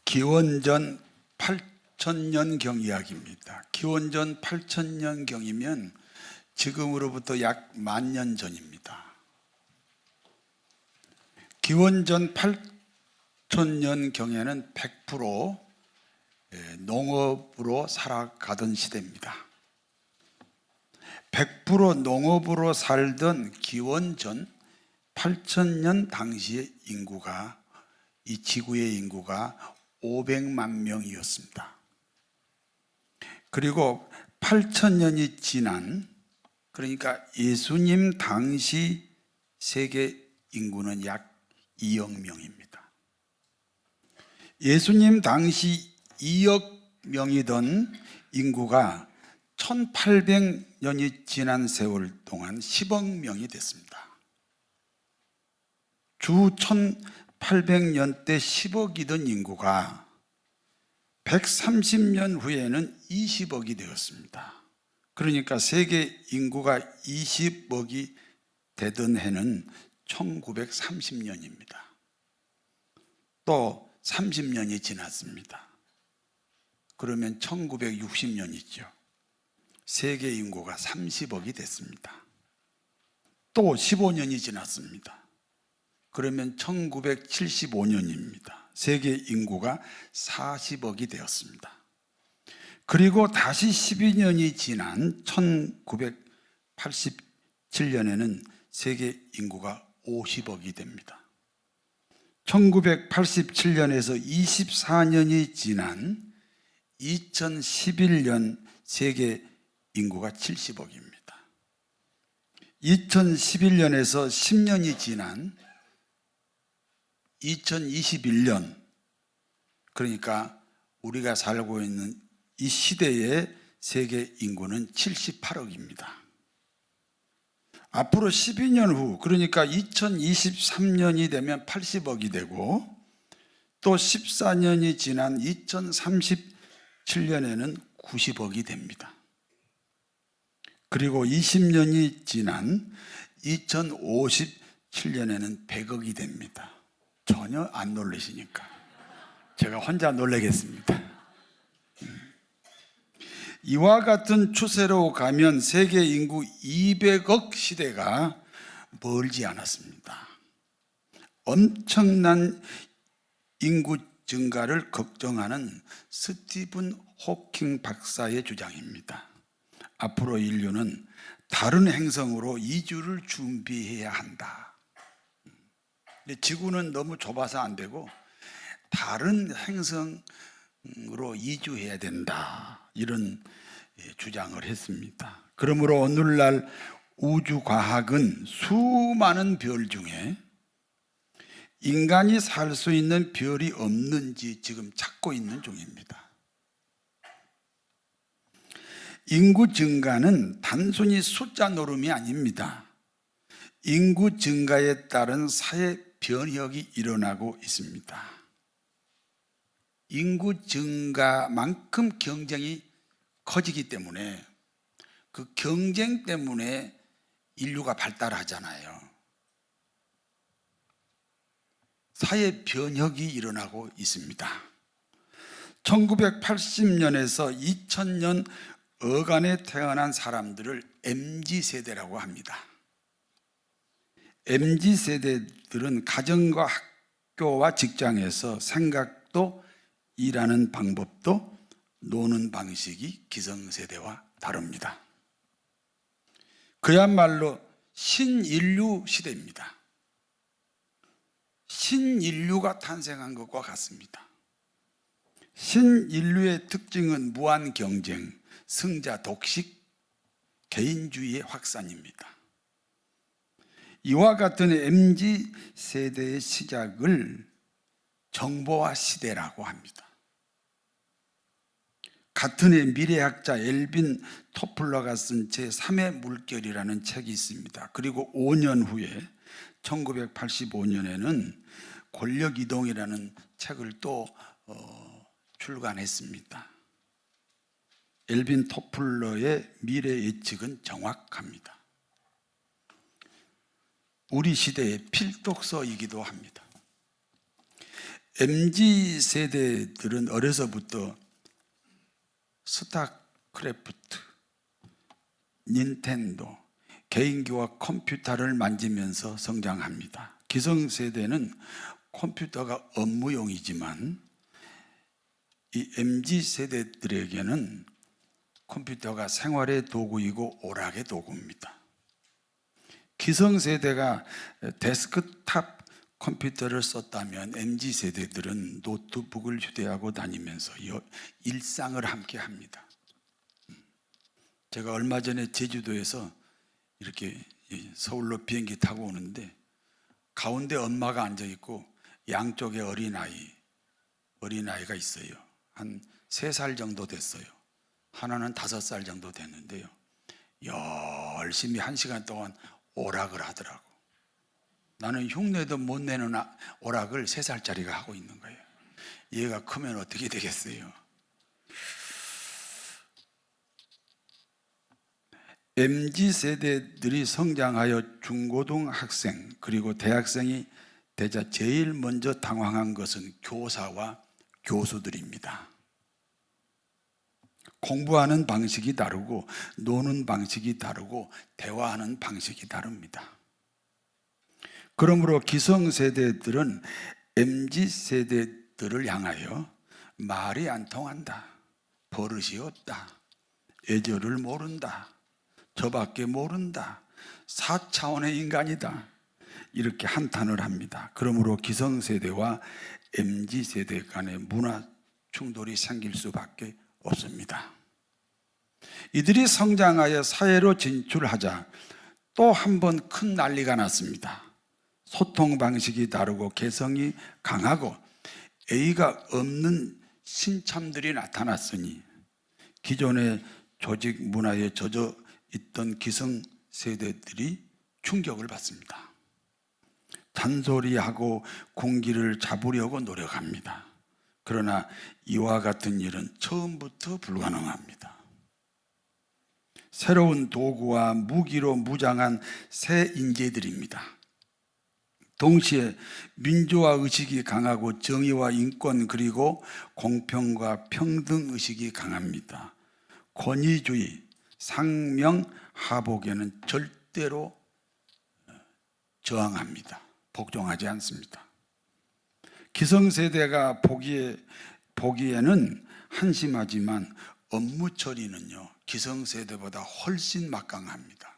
기원전 8,000년경 이야기입니다. 기원전 8,000년경이면 지금으로부터 약 10,000년 전입니다. 기원전 8,000년경에는 100% 농업으로 살아가던 시대입니다. 100% 농업으로 살던 기원전 8,000년 당시의 인구가, 이 지구의 인구가 500만 명이었습니다. 그리고 8,000년이 지난, 그러니까 예수님 당시 세계 인구는 약 2억 명입니다. 예수님 당시 2억 명이던 인구가 1800년이 지난 세월 동안 10억 명이 됐습니다. 주 1800년 때 10억이던 인구가 130년 후에는 20억이 되었습니다. 그러니까 세계 인구가 20억이 되던 해는 1930년입니다. 또 30년이 지났습니다. 그러면 1960년이죠. 세계 인구가 30억이 됐습니다. 또 15년이 지났습니다. 그러면 1975년입니다. 세계 인구가 40억이 되었습니다. 그리고 다시 12년이 지난 1987년에는 세계 인구가 50억이 됩니다. 1987년에서 24년이 지난 2011년 세계 인구가 70억입니다. 2011년에서 10년이 지난 2021년, 그러니까 우리가 살고 있는 이 시대의 세계 인구는 78억입니다. 앞으로 12년 후, 그러니까 2023년이 되면 80억이 되고, 또 14년이 지난 2037년에는 90억이 됩니다. 그리고 20년이 지난 2057년에는 100억이 됩니다. 전혀 안 놀라시니까 제가 혼자 놀라겠습니다. 이와 같은 추세로 가면 세계 인구 200억 시대가 멀지 않았습니다. 엄청난 인구 증가를 걱정하는 스티븐 호킹 박사의 주장입니다. 앞으로 인류는 다른 행성으로 이주를 준비해야 한다. 지구는 너무 좁아서 안 되고 다른 행성으로 이주해야 된다, 이런 주장을 했습니다. 그러므로 오늘날 우주과학은 수많은 별 중에 인간이 살 수 있는 별이 없는지 지금 찾고 있는 중입니다. 인구 증가는 단순히 숫자 노름이 아닙니다. 인구 증가에 따른 사회 변혁이 일어나고 있습니다. 인구 증가만큼 경쟁이 커지기 때문에 그 경쟁 때문에 인류가 발달하잖아요. 사회 변혁이 일어나고 있습니다. 1980년에서 2000년 어간에 태어난 사람들을 MZ세대라고 합니다. MZ세대들은 가정과 학교와 직장에서 생각도 일하는 방법도 노는 방식이 기성세대와 다릅니다. 그야말로 신인류 시대입니다. 신인류가 탄생한 것과 같습니다. 신인류의 특징은 무한 경쟁, 승자 독식, 개인주의의 확산입니다. 이와 같은 MZ세대의 시작을 정보화 시대라고 합니다. 같은 해 미래학자 엘빈 토플러가 쓴 제3의 물결이라는 책이 있습니다. 그리고 5년 후에 1985년에는 권력이동이라는 책을 또 출간했습니다. 엘빈 토플러의 미래 예측은 정확합니다. 우리 시대의 필독서이기도 합니다. MZ 세대들은 어려서부터 스타크래프트, 닌텐도, 개인기와 컴퓨터를 만지면서 성장합니다. 기성세대는 컴퓨터가 업무용이지만 이 MZ 세대들에게는 컴퓨터가 생활의 도구이고 오락의 도구입니다. 기성세대가 데스크탑 컴퓨터를 썼다면 MZ 세대들은 노트북을 휴대하고 다니면서 일상을 함께 합니다. 제가 얼마 전에 제주도에서 이렇게 서울로 비행기 타고 오는데 가운데 엄마가 앉아 있고 양쪽에 어린아이가 있어요. 한 3살 정도 됐어요. 하나는 5살 정도 됐는데요. 열심히 1시간 동안 오락을 하더라고. 나는 흉내도 못 내는 오락을 3살짜리가 하고 있는 거예요. 얘가 크면 어떻게 되겠어요? MZ 세대들이 성장하여 중고등학생 그리고 대학생이 되자 제일 먼저 당황한 것은 교사와 교수들입니다. 공부하는 방식이 다르고 노는 방식이 다르고 대화하는 방식이 다릅니다. 그러므로 기성세대들은 MZ 세대들을 향하여 말이 안 통한다, 버릇이 없다, 애절을 모른다, 저밖에 모른다, 4차원의 인간이다, 이렇게 한탄을 합니다. 그러므로 기성세대와 MZ세대 간의 문화 충돌이 생길 수밖에 없습니다. 이들이 성장하여 사회로 진출하자 또 한 번 큰 난리가 났습니다. 소통 방식이 다르고 개성이 강하고 A가 없는 신참들이 나타났으니 기존의 조직 문화에 젖어 있던 기성세대들이 충격을 받습니다. 잔소리하고 공기를 잡으려고 노력합니다. 그러나 이와 같은 일은 처음부터 불가능합니다. 새로운 도구와 무기로 무장한 새 인재들입니다. 동시에 민주화 의식이 강하고 정의와 인권 그리고 공평과 평등 의식이 강합니다. 권위주의, 상명하복에는 절대로 저항합니다. 복종하지 않습니다. 기성세대가 보기에는 한심하지만 업무 처리는요, 기성세대보다 훨씬 막강합니다.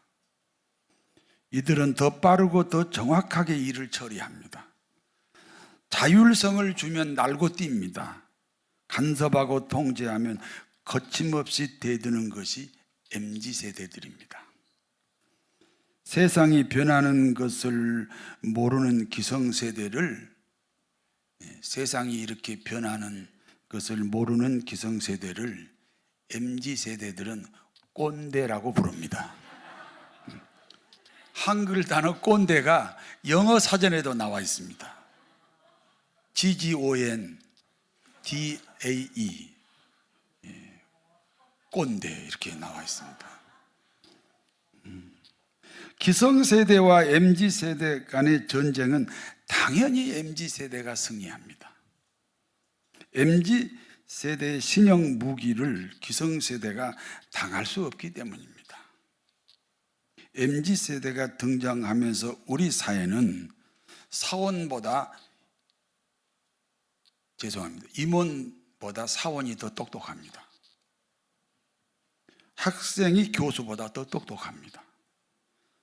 이들은 더 빠르고 더 정확하게 일을 처리합니다. 자율성을 주면 날고 뜁니다. 간섭하고 통제하면 거침없이 대드는 것이 MZ세대들입니다. 세상이 변하는 것을 모르는 기성세대를, 세상이 이렇게 변하는 것을 모르는 기성세대를 MZ세대들은 꼰대라고 부릅니다. 한글 단어 꼰대가 영어 사전에도 나와 있습니다. GGON, DAE, 꼰대 이렇게 나와 있습니다. 기성세대와 MZ세대 간의 전쟁은 당연히 MZ세대가 승리합니다. MZ세대의 신형 무기를 기성세대가 당할 수 없기 때문입니다. MZ세대가 등장하면서 우리 사회는 임원보다 사원이 더 똑똑합니다. 학생이 교수보다 더 똑똑합니다.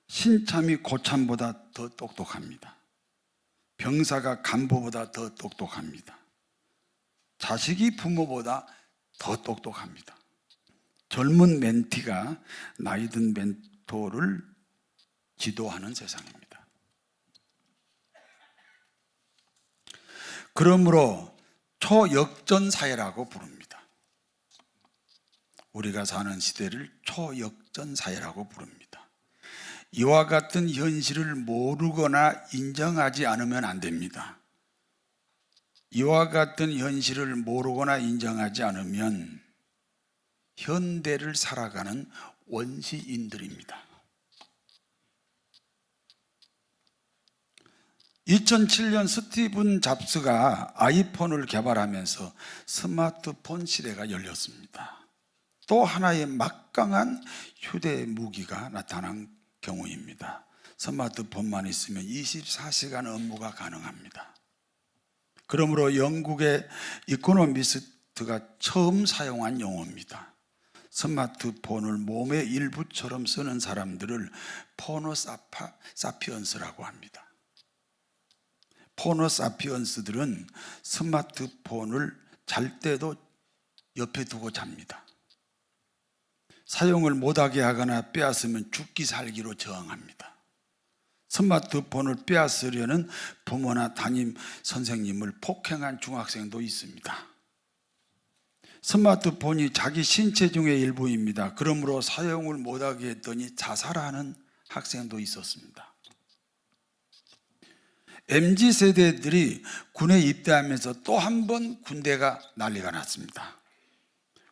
신참이 고참보다 더 똑똑합니다. 병사가 간부보다 더 똑똑합니다. 자식이 부모보다 더 똑똑합니다. 젊은 멘티가 나이든 멘토를 지도하는 세상입니다. 그러므로 초역전 사회라고 부릅니다. 우리가 사는 시대를 초역전 사회라고 부릅니다. 이와 같은 현실을 모르거나 인정하지 않으면 안 됩니다. 이와 같은 현실을 모르거나 인정하지 않으면 현대를 살아가는 원시인들입니다. 2007년 스티븐 잡스가 아이폰을 개발하면서 스마트폰 시대가 열렸습니다. 또 하나의 막강한 휴대 무기가 나타난 경우입니다. 스마트폰만 있으면 24시간 업무가 가능합니다. 그러므로 영국의 이코노미스트가 처음 사용한 용어입니다. 스마트폰을 몸의 일부처럼 쓰는 사람들을 포노사피언스라고 합니다. 포노사피언스들은 스마트폰을 잘 때도 옆에 두고 잡니다. 사용을 못하게 하거나 빼앗으면 죽기 살기로 저항합니다. 스마트폰을 빼앗으려는 부모나 담임 선생님을 폭행한 중학생도 있습니다. 스마트폰이 자기 신체 중의 일부입니다. 그러므로 사용을 못하게 했더니 자살하는 학생도 있었습니다. MZ세대들이 군에 입대하면서 또 한 번 군대가 난리가 났습니다.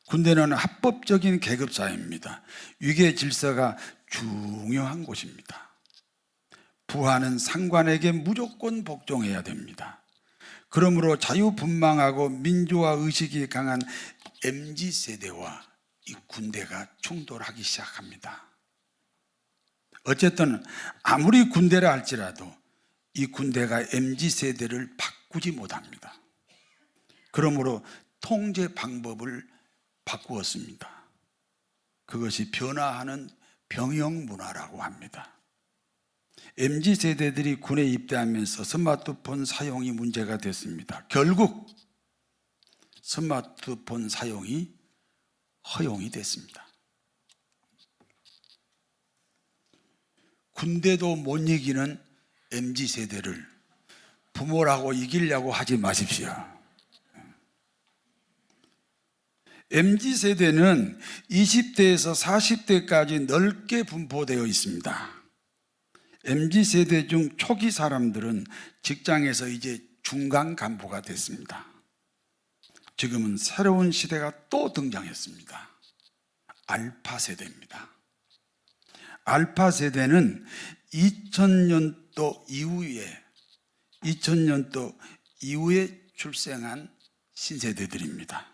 군대는 합법적인 계급사회입니다. 위계 질서가 중요한 곳입니다. 부하는 상관에게 무조건 복종해야 됩니다. 그러므로 자유분방하고 민주화 의식이 강한 MZ세대와 이 군대가 충돌하기 시작합니다. 어쨌든 아무리 군대라 할지라도 이 군대가 MZ세대를 바꾸지 못합니다. 그러므로 통제 방법을 바꾸었습니다. 그것이 변화하는 병영 문화라고 합니다. MZ세대들이 군에 입대하면서 스마트폰 사용이 문제가 됐습니다. 결국 스마트폰 사용이 허용이 됐습니다. 군대도 못 이기는 MZ세대를 부모라고 이기려고 하지 마십시오. MZ세대는 20대에서 40대까지 넓게 분포되어 있습니다. MZ세대 중 초기 사람들은 직장에서 이제 중간 간부가 됐습니다. 지금은 새로운 시대가 또 등장했습니다. 알파 세대입니다. 알파 세대는 2000년도 이후에 출생한 신세대들입니다.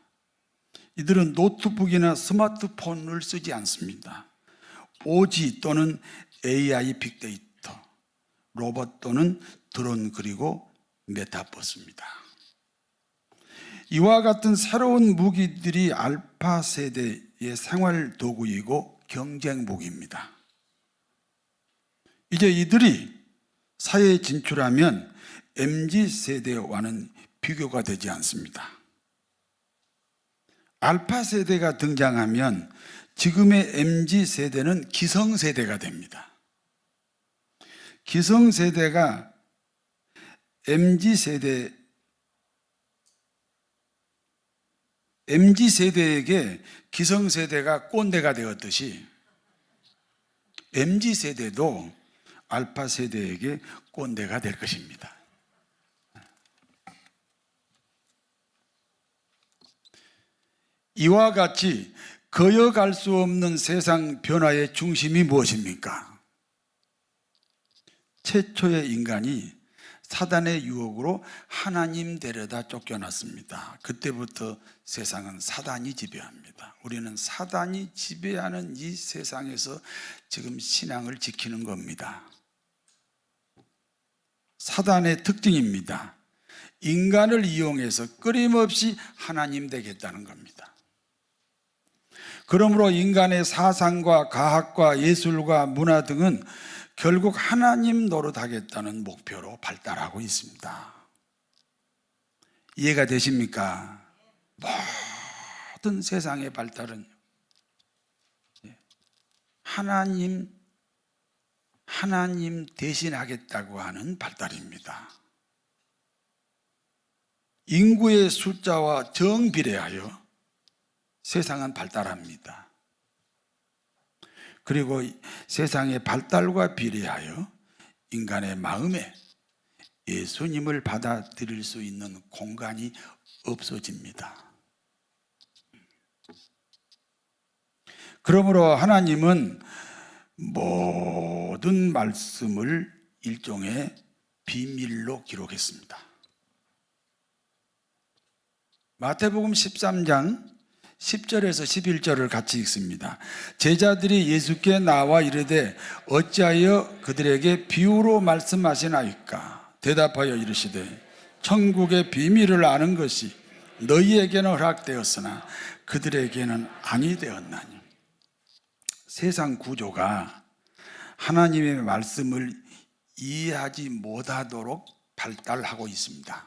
이들은 노트북이나 스마트폰을 쓰지 않습니다. OG 또는 AI 빅데이터, 로봇 또는 드론 그리고 메타버스입니다. 이와 같은 새로운 무기들이 알파 세대의 생활 도구이고 경쟁 무기입니다. 이제 이들이 사회에 진출하면 MZ세대와는 비교가 되지 않습니다. 알파 세대가 등장하면 지금의 MZ세대는 기성세대가 됩니다. 기성세대가 MZ세대에게 기성세대가 꼰대가 되었듯이 MZ세대도 알파 세대에게 꼰대가 될 것입니다. 이와 같이 거역할 수 없는 세상 변화의 중심이 무엇입니까? 최초의 인간이 사단의 유혹으로 하나님 데려다 쫓겨났습니다. 그때부터 세상은 사단이 지배합니다. 우리는 사단이 지배하는 이 세상에서 지금 신앙을 지키는 겁니다. 사단의 특징입니다. 인간을 이용해서 끊임없이 하나님 되겠다는 겁니다. 그러므로 인간의 사상과 과학과 예술과 문화 등은 결국 하나님 노릇하겠다는 목표로 발달하고 있습니다. 이해가 되십니까? 모든 세상의 발달은 하나님 대신하겠다고 하는 발달입니다. 인구의 숫자와 정비례하여 세상은 발달합니다. 그리고 세상의 발달과 비례하여 인간의 마음에 예수님을 받아들일 수 있는 공간이 없어집니다. 그러므로 하나님은 모든 말씀을 일종의 비밀로 기록했습니다. 마태복음 13장 10절에서 11절을 같이 읽습니다. 제자들이 예수께 나와 이르되 어찌하여 그들에게 비유로 말씀하시나이까? 대답하여 이르시되 천국의 비밀을 아는 것이 너희에게는 허락되었으나 그들에게는 아니 되었나니. 세상 구조가 하나님의 말씀을 이해하지 못하도록 발달하고 있습니다.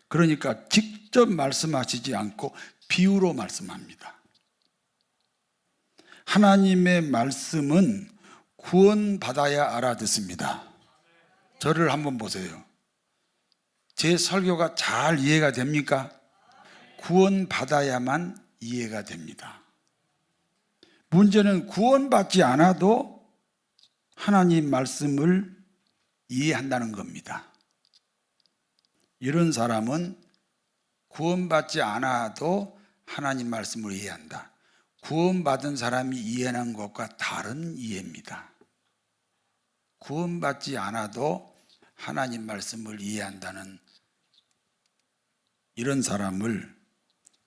그러니까 직접 말씀하시지 않고 비유로 말씀합니다. 하나님의 말씀은 구원받아야 알아듣습니다. 저를 한번 보세요. 제 설교가 잘 이해가 됩니까? 구원받아야만 이해가 됩니다. 문제는 구원받지 않아도 하나님 말씀을 이해한다는 겁니다. 이런 사람은 구원받지 않아도 하나님 말씀을 이해한다. 구원받은 사람이 이해하는 것과 다른 이해입니다. 구원받지 않아도 하나님 말씀을 이해한다는 이런 사람을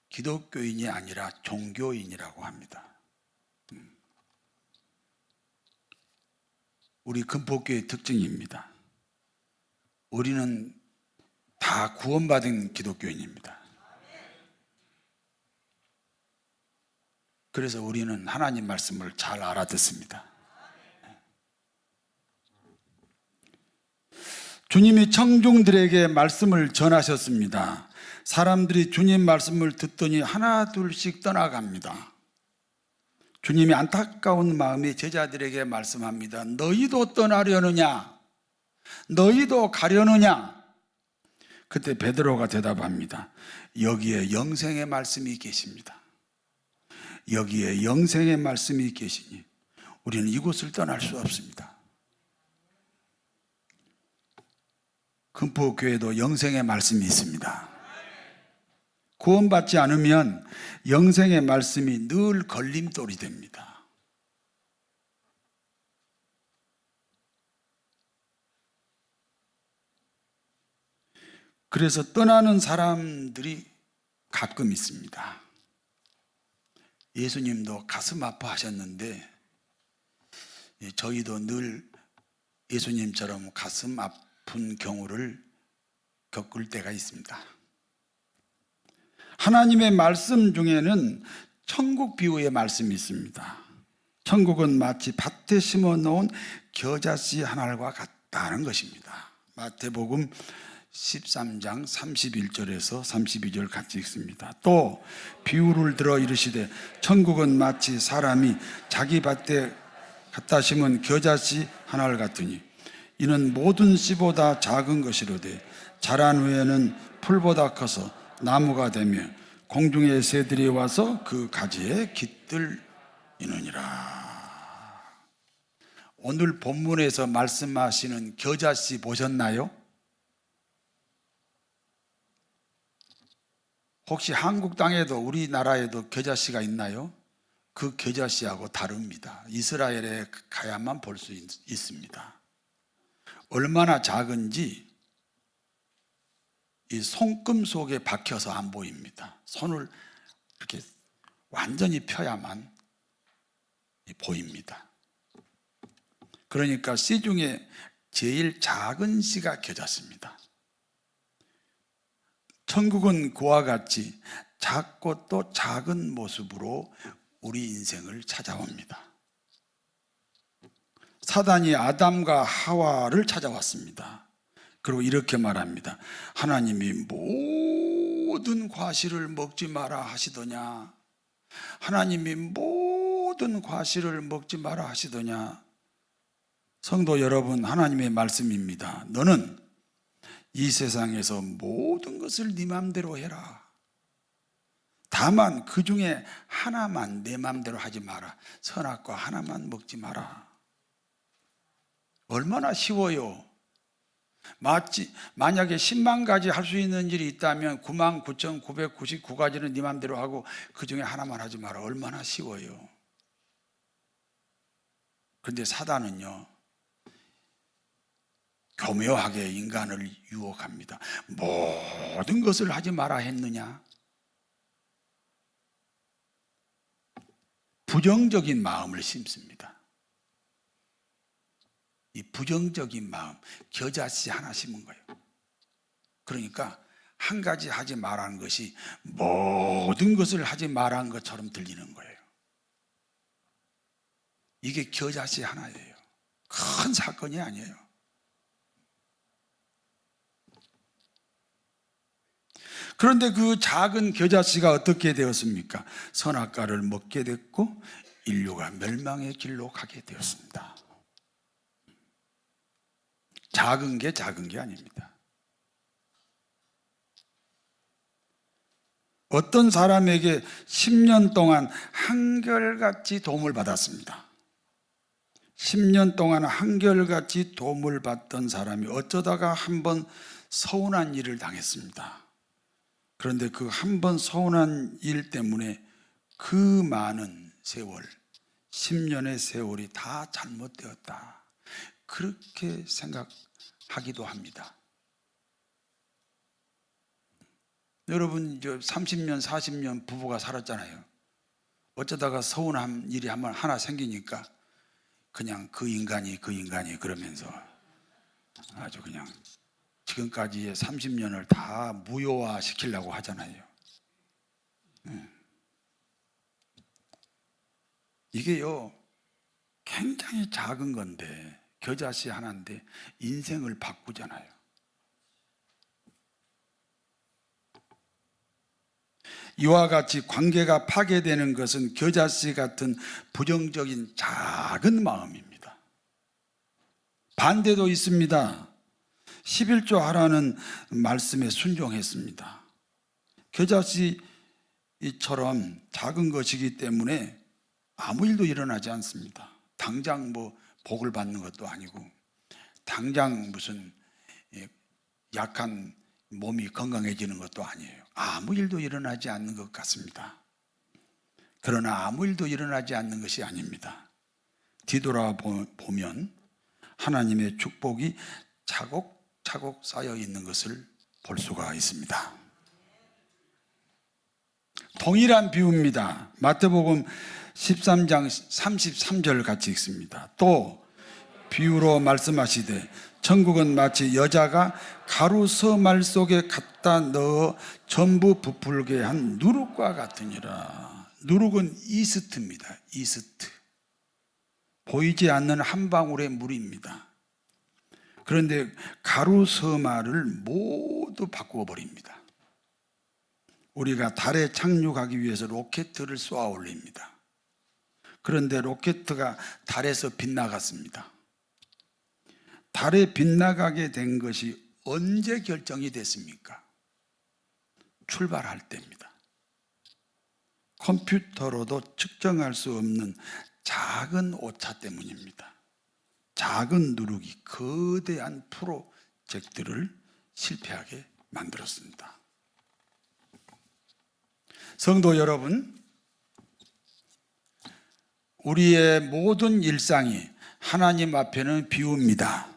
기독교인이 아니라 종교인이라고 합니다. 우리 금포교회의 특징입니다. 우리는 다 구원받은 기독교인입니다. 그래서 우리는 하나님 말씀을 잘 알아듣습니다. 주님이 청중들에게 말씀을 전하셨습니다. 사람들이 주님 말씀을 듣더니 하나 둘씩 떠나갑니다. 주님이 안타까운 마음에 제자들에게 말씀합니다. 너희도 떠나려느냐? 너희도 가려느냐? 그때 베드로가 대답합니다. 여기에 영생의 말씀이 계십니다. 여기에 영생의 말씀이 계시니 우리는 이곳을 떠날 수 없습니다. 금포교회도 영생의 말씀이 있습니다. 구원받지 않으면 영생의 말씀이 늘 걸림돌이 됩니다. 그래서 떠나는 사람들이 가끔 있습니다. 예수님도 가슴 아파하셨는데 저희도 늘 예수님처럼 가슴 아픈 경우를 겪을 때가 있습니다. 하나님의 말씀 중에는 천국 비유의 말씀이 있습니다. 천국은 마치 밭에 심어놓은 겨자씨 한 알과 같다는 것입니다. 마태복음 13장 31절에서 32절 같이 읽습니다. 또 비유를 들어 이르시되 천국은 마치 사람이 자기 밭에 갖다 심은 겨자씨 한 알 같으니 이는 모든 씨보다 작은 것이로되 자란 후에는 풀보다 커서 나무가 되며 공중의 새들이 와서 그 가지에 깃들이느니라. 오늘 본문에서 말씀하시는 겨자씨 보셨나요? 혹시 한국 땅에도 우리나라에도 겨자씨가 있나요? 그 겨자씨하고 다릅니다. 이스라엘에 가야만 볼 수 있습니다. 얼마나 작은지 이 손금 속에 박혀서 안 보입니다. 손을 이렇게 완전히 펴야만 보입니다. 그러니까 씨 중에 제일 작은 씨가 겨자씨입니다. 천국은 그와 같이 작고 또 작은 모습으로 우리 인생을 찾아옵니다. 사단이 아담과 하와를 찾아왔습니다. 그리고 이렇게 말합니다. 하나님이 모든 과실을 먹지 마라 하시더냐? 하나님이 모든 과실을 먹지 마라 하시더냐? 성도 여러분, 하나님의 말씀입니다. 너는 이 세상에서 모든 것을 네 맘대로 해라. 다만 그 중에 하나만 내 맘대로 하지 마라. 선악과 하나만 먹지 마라. 얼마나 쉬워요. 만약에 10만 가지 할 수 있는 일이 있다면 99,999가지는 네 맘대로 하고 그 중에 하나만 하지 마라. 얼마나 쉬워요. 그런데 사단은요, 교묘하게 인간을 유혹합니다. 모든 것을 하지 마라 했느냐? 부정적인 마음을 심습니다. 이 부정적인 마음, 겨자씨 하나 심은 거예요. 그러니까 한 가지 하지 말라는 것이 모든 것을 하지 말라는 것처럼 들리는 거예요. 이게 겨자씨 하나예요. 큰 사건이 아니에요. 그런데 그 작은 겨자씨가 어떻게 되었습니까? 선악과를 먹게 됐고 인류가 멸망의 길로 가게 되었습니다. 작은 게 아닙니다. 어떤 사람에게 10년 동안 한결같이 도움을 받았습니다. 10년 동안 한결같이 도움을 받던 사람이 어쩌다가 한번 서운한 일을 당했습니다. 그런데 그 한 번 서운한 일 때문에 그 많은 세월, 10년의 세월이 다 잘못되었다. 그렇게 생각하기도 합니다. 여러분 30년, 40년 부부가 살았잖아요. 어쩌다가 서운한 일이 하나 생기니까 그냥 그 인간이 그러면서 아주 그냥 지금까지의 30년을 다 무효화 시키려고 하잖아요. 이게요 굉장히 작은 건데 겨자씨 하나인데 인생을 바꾸잖아요. 이와 같이 관계가 파괴되는 것은 겨자씨 같은 부정적인 작은 마음입니다. 반대도 있습니다. 11조 하라는 말씀에 순종했습니다. 겨자씨처럼 작은 것이기 때문에 아무 일도 일어나지 않습니다. 당장 복을 받는 것도 아니고 당장 무슨 약한 몸이 건강해지는 것도 아니에요. 아무 일도 일어나지 않는 것 같습니다. 그러나 아무 일도 일어나지 않는 것이 아닙니다. 뒤돌아보면 하나님의 축복이 차곡차곡 쌓여 있는 것을 볼 수가 있습니다. 동일한 비유입니다. 마태복음 13장 33절 같이 읽습니다. 또 비유로 말씀하시되 천국은 마치 여자가 가루 서말 속에 갖다 넣어 전부 부풀게 한 누룩과 같으니라. 누룩은 이스트입니다. 이스트. 보이지 않는 한 방울의 물입니다. 그런데 가루 서말을 모두 바꾸어 버립니다. 우리가 달에 착륙하기 위해서 로켓을 쏘아 올립니다. 그런데 로켓가 달에서 빗나갔습니다. 달에 빗나가게 된 것이 언제 결정이 됐습니까? 출발할 때입니다. 컴퓨터로도 측정할 수 없는 작은 오차 때문입니다. 작은 누룩이 거대한 프로젝트를 실패하게 만들었습니다. 성도 여러분, 우리의 모든 일상이 하나님 앞에는 비유입니다.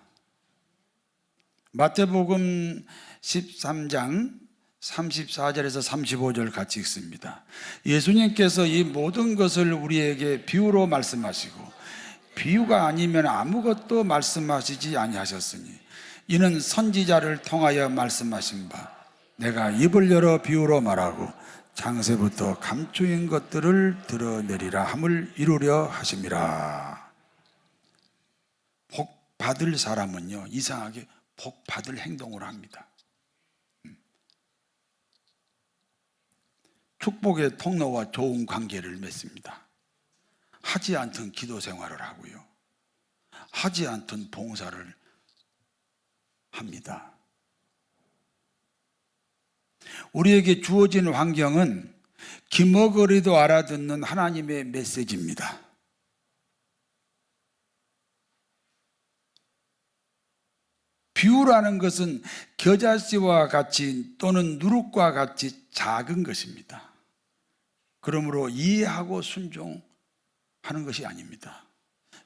마태복음 13장 34절에서 35절 같이 읽습니다. 예수님께서 이 모든 것을 우리에게 비유로 말씀하시고 비유가 아니면 아무것도 말씀하시지 아니하셨으니 이는 선지자를 통하여 말씀하신 바 내가 입을 열어 비유로 말하고 창세부터 감추인 것들을 드러내리라 함을 이루려 하심이라. 복 받을 사람은요 이상하게 복 받을 행동을 합니다. 축복의 통로와 좋은 관계를 맺습니다. 하지 않던 기도 생활을 하고요. 하지 않던 봉사를 합니다. 우리에게 주어진 환경은 기머거리도 알아듣는 하나님의 메시지입니다. 비유라는 것은 겨자씨와 같이 또는 누룩과 같이 작은 것입니다. 그러므로 이해하고 순종하는 것이 아닙니다.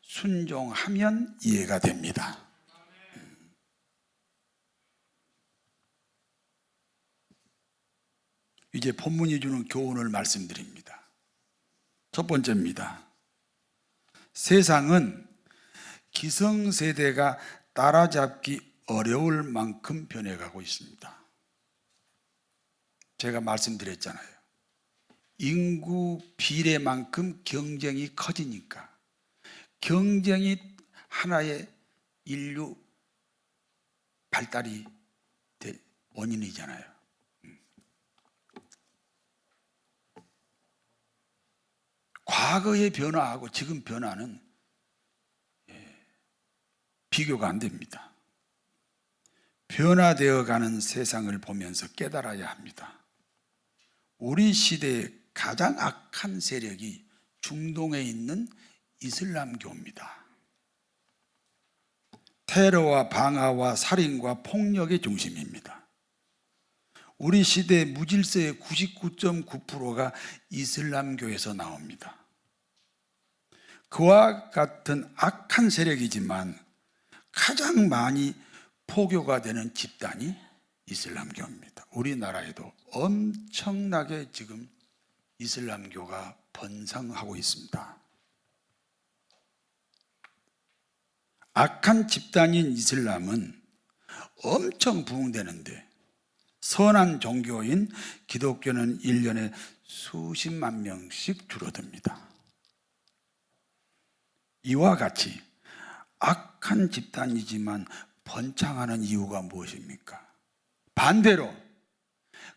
순종하면 이해가 됩니다. 이제 본문이 주는 교훈을 말씀드립니다. 첫 번째입니다. 세상은 기성세대가 따라잡기 어려울 만큼 변해가고 있습니다. 제가 말씀드렸잖아요. 인구 비례만큼 경쟁이 커지니까, 경쟁이 하나의 인류 발달이 원인이잖아요. 과거의 변화하고 지금 변화는 비교가 안 됩니다. 변화되어가는 세상을 보면서 깨달아야 합니다. 우리 시대의 가장 악한 세력이 중동에 있는 이슬람교입니다. 테러와 방화와 살인과 폭력의 중심입니다. 우리 시대의 무질서의 99.9%가 이슬람교에서 나옵니다. 그와 같은 악한 세력이지만 가장 많이 포교가 되는 집단이 이슬람교입니다. 우리나라에도 엄청나게 지금 이슬람교가 번성하고 있습니다. 악한 집단인 이슬람은 엄청 부흥되는데 선한 종교인 기독교는 1년에 수십만 명씩 줄어듭니다. 이와 같이 악한 집단이지만 번창하는 이유가 무엇입니까? 반대로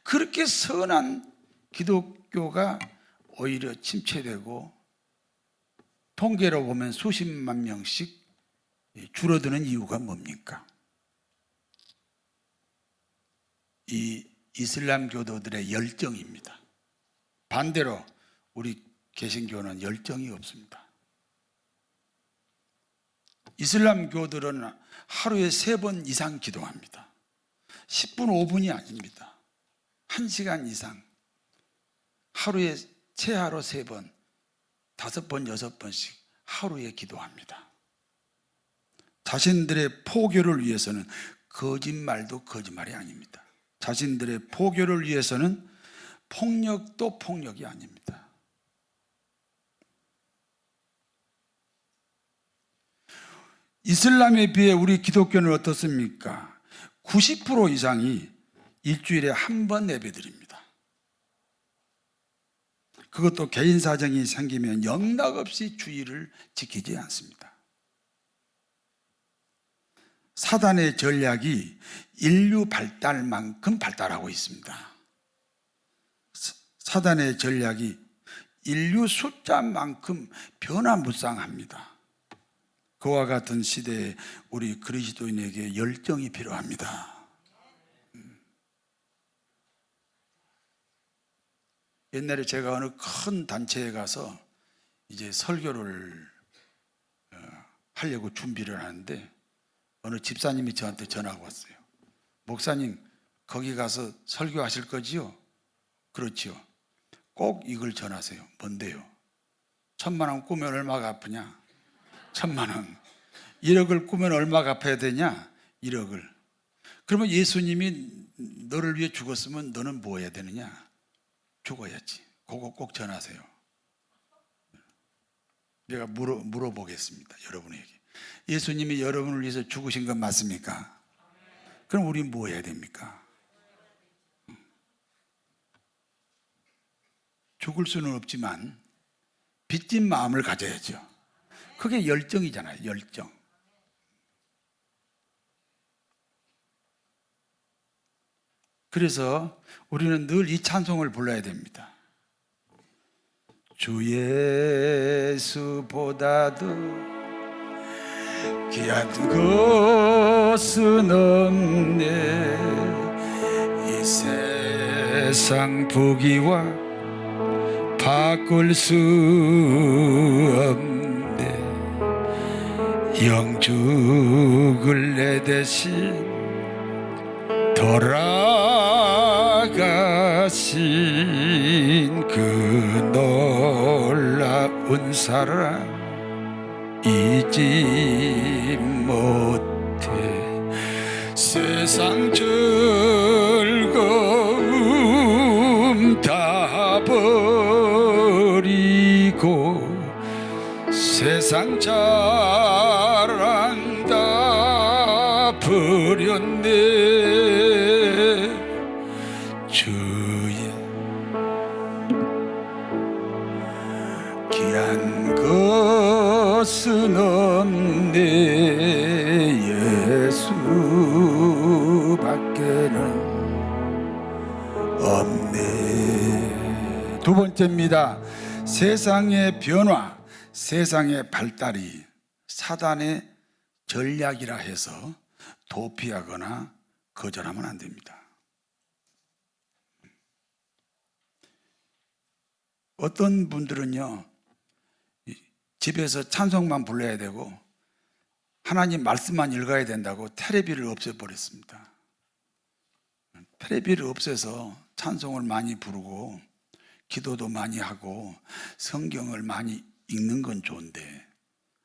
그렇게 선한 기독교가 오히려 침체되고 통계로 보면 수십만 명씩 줄어드는 이유가 뭡니까? 이 이슬람 교도들의 열정입니다. 반대로 우리 개신교는 열정이 없습니다. 이슬람 교들은 하루에 3번 이상 기도합니다. 10분, 5분이 아닙니다. 1시간 이상. 하루에 최하로 3번, 5번, 6번씩 하루에 기도합니다. 자신들의 포교를 위해서는 거짓말도 거짓말이 아닙니다. 자신들의 포교를 위해서는 폭력도 폭력이 아닙니다. 이슬람에 비해 우리 기독교는 어떻습니까? 90% 이상이 일주일에 한 번 예배드립니다. 그것도 개인 사정이 생기면 영락없이 주의를 지키지 않습니다. 사단의 전략이 인류 발달만큼 발달하고 있습니다. 사단의 전략이 인류 숫자만큼 변화무쌍합니다. 그와 같은 시대에 우리 그리스도인에게 열정이 필요합니다. 옛날에 제가 어느 큰 단체에 가서 이제 설교를 하려고 준비를 하는데 어느 집사님이 저한테 전화가 왔어요. 목사님, 거기 가서 설교하실 거지요? 그렇지요. 꼭 이걸 전하세요. 뭔데요? 1,000만 원 꾸면 얼마가 아프냐? 1,000만 원. 1억을 꾸면 얼마가 갚아야 되냐? 1억을. 그러면 예수님이 너를 위해 죽었으면 너는 뭐 해야 되느냐? 죽어야지. 그거 꼭 전하세요. 제가 물어보겠습니다. 여러분에게. 예수님이 여러분을 위해서 죽으신 건 맞습니까? 그럼 우리 뭐 해야 됩니까? 죽을 수는 없지만 빚진 마음을 가져야죠. 그게 열정이잖아요. 열정. 그래서 우리는 늘 이 찬송을 불러야 됩니다. 주 예수보다도 귀한 것은 없네. 이 세상 부귀와 바꿀 수 없네. 영죽을 내 대신 돌아가신 그 놀라운 사랑 잊지 못해. 세상 즐거움 세상 자랑 다 버렸네. 주의 귀한 것은 없네. 예수밖에는 없네. 두 번째입니다. 세상의 변화, 세상의 발달이 사단의 전략이라 해서 도피하거나 거절하면 안 됩니다. 어떤 분들은요, 집에서 찬송만 불러야 되고 하나님 말씀만 읽어야 된다고 텔레비를 없애버렸습니다. 텔레비를 없애서 찬송을 많이 부르고 기도도 많이 하고 성경을 많이 읽는 건 좋은데,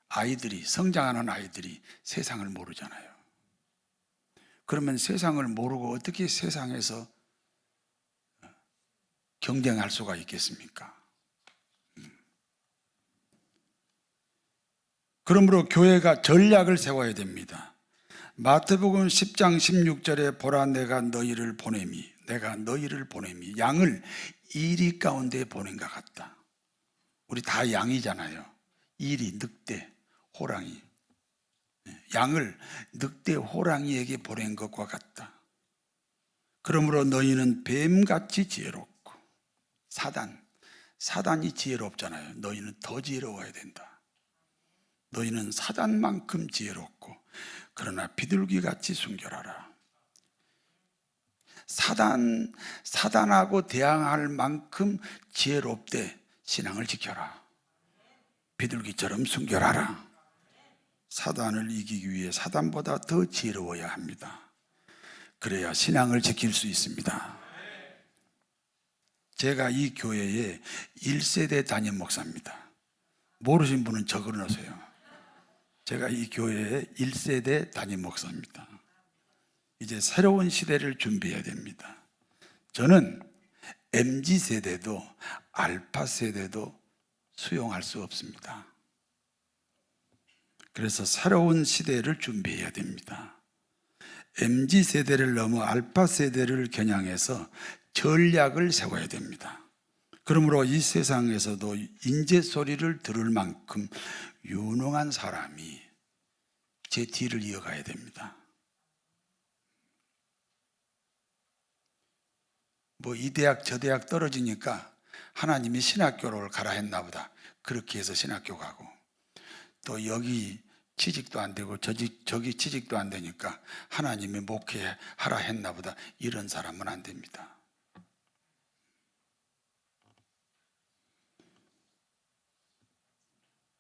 아이들이, 성장하는 아이들이 세상을 모르잖아요. 그러면 세상을 모르고 어떻게 세상에서 경쟁할 수가 있겠습니까? 그러므로 교회가 전략을 세워야 됩니다. 마태복음 10장 16절에 보라 내가 너희를 보냄이, 내가 너희를 보냄이, 양을 이리 가운데 보낸 것 같다. 우리 다 양이잖아요. 이리, 늑대, 호랑이. 양을 늑대, 호랑이에게 보낸 것과 같다. 그러므로 너희는 뱀같이 지혜롭고, 사단이 지혜롭잖아요. 너희는 더 지혜로워야 된다. 너희는 사단만큼 지혜롭고 그러나 비둘기같이 순결하라. 사단하고 대항할 만큼 지혜롭되 신앙을 지켜라. 비둘기처럼 순결하라. 사단을 이기기 위해 사단보다 더 지혜로워야 합니다. 그래야 신앙을 지킬 수 있습니다. 제가 이 교회의 1세대 담임 목사입니다. 모르신 분은 적어놓으세요. 제가 이 교회의 1세대 담임 목사입니다. 이제 새로운 시대를 준비해야 됩니다. 저는 MZ세대도 알파세대도 수용할 수 없습니다. 그래서 새로운 시대를 준비해야 됩니다. MZ세대를 넘어 알파세대를 겨냥해서 전략을 세워야 됩니다. 그러므로 이 세상에서도 인재 소리를 들을 만큼 유능한 사람이 제 뒤를 이어가야 됩니다. 이 대학 저 대학 떨어지니까 하나님이 신학교를 가라 했나 보다. 그렇게 해서 신학교 가고, 또 여기 취직도 안 되고 저기 취직도 안 되니까 하나님이 목회하라 했나 보다. 이런 사람은 안 됩니다.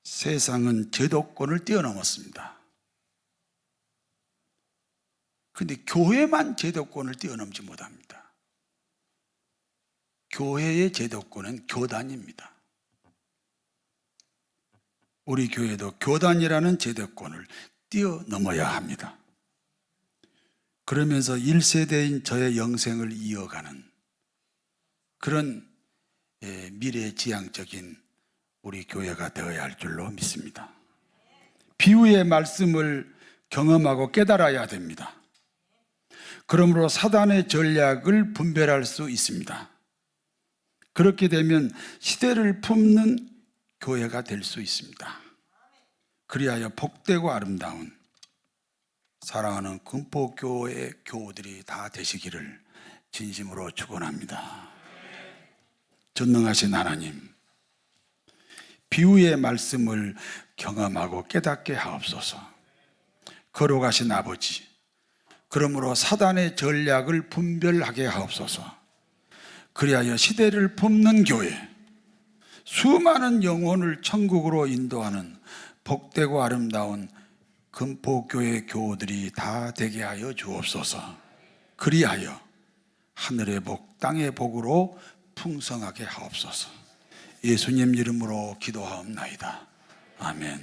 세상은 제도권을 뛰어넘었습니다. 그런데 교회만 제도권을 뛰어넘지 못합니다. 교회의 제도권은 교단입니다. 우리 교회도 교단이라는 제도권을 뛰어넘어야 합니다. 그러면서 1세대인 저의 영생을 이어가는 그런 미래지향적인 우리 교회가 되어야 할 줄로 믿습니다. 비유의 말씀을 경험하고 깨달아야 됩니다. 그러므로 사단의 전략을 분별할 수 있습니다. 그렇게 되면 시대를 품는 교회가 될 수 있습니다. 그리하여 복되고 아름다운 사랑하는 금포교회 교우들이 다 되시기를 진심으로 축원합니다. 전능하신 하나님, 비유의 말씀을 경험하고 깨닫게 하옵소서. 거룩하신 아버지, 그러므로 사단의 전략을 분별하게 하옵소서. 그리하여 시대를 품는 교회, 수많은 영혼을 천국으로 인도하는 복되고 아름다운 금포교회 교우들이 다 되게 하여 주옵소서. 그리하여 하늘의 복, 땅의 복으로 풍성하게 하옵소서. 예수님 이름으로 기도하옵나이다. 아멘.